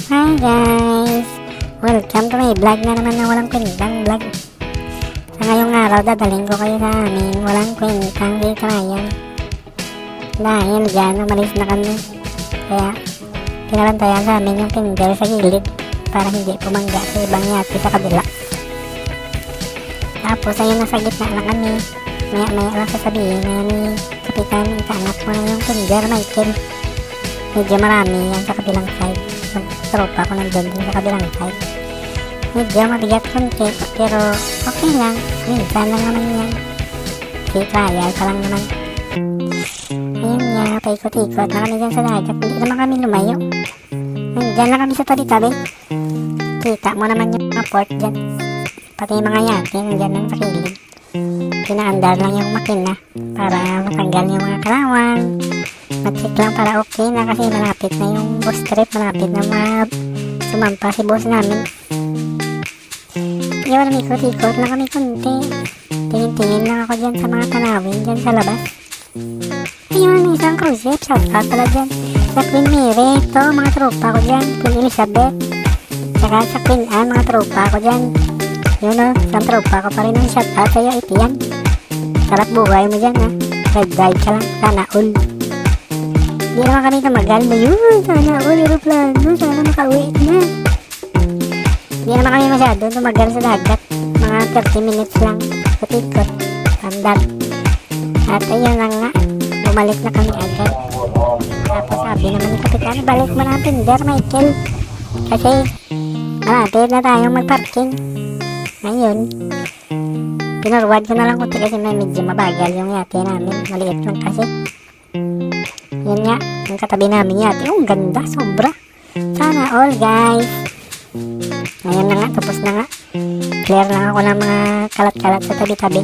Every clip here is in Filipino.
Hi guys! Welcome to my vlog na naman na walang kwentang vlog. Sa ngayong araw, dadaling ko kayo sa aming walang kwentang trial. Dahil dyan, umalis na kami. Kaya, pinabantayan sa amin yung kinder sa gilid para hindi pumangga sa ibang yate sa kabila. Tapos, ayun, nasa gitna lang kami. Maya-maya lang sasabihin na ni Kapitan, itaanap mo na yung kinder, Michael. Medyo marami yan sa kabilang side. Tropa ko nandun din sa kabilang side. Medyo mabigat konti, pero okay lang. Minsan lang naman yan. Free trial pa lang naman. Ayun nga, paikot-ikot na kami dyan sa dagat. Hindi naman kami lumayo. Nandyan lang kami sa tabi-tabi. Kita mo naman yung mga port dyan. Pati yung mga yate, nandyan lang sa kilid. Pinaandar lang yung makina para matanggal yung mga kalawang. Matik lang para okay na kasi malapit na yung bus trip, malapit na sumampa si boss namin. Yun, ikot-ikot na kami konti. Tingin-tingin lang ako dyan sa mga tanawin dyan sa labas. Ayun, isang cruise ship, shoutout pala dyan sa Queen Mary, ito mga tropa ko dyan, Queen Elizabeth, saka sa Queen Anne, mga tropa ko dyan. Yun o, isang tropa ko pa rin ang shoutout sa'yo, Itian. Sarap buhay mo dyan ha, red ride ka lang, sana all. Hindi naman kami tumagal mo yun. Sana all aeroplano. Sana makauwi na. Hindi naman kami masyado tumagal sa dagat. Mga 30 minutes lang. Ikot-ikot. Standard. At ayun lang nga. Bumalik na kami agad. Tapos sabi naman ni Kapitan, balik mo na ang Tinder, Michael. Kasi malapit na tayong magparking. Ngayon, pinurwad ko na lang kunti kasi may medyo mabagal yung yate namin. Maliit lang kasi. Yan nga, yung katabi namin yate. Ang ganda, sobra. Sana all guys. Ngayon na nga, tapos na nga. Clear lang ako ng mga kalat-kalat sa tabi-tabi.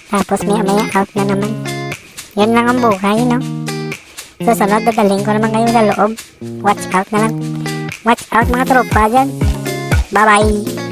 Tapos maya-maya out na naman. Yan lang ang buhay, no? Susunod, dadaling ko naman kayo sa loob. Watch out na lang. Watch out mga tropa dyan. Bye-bye.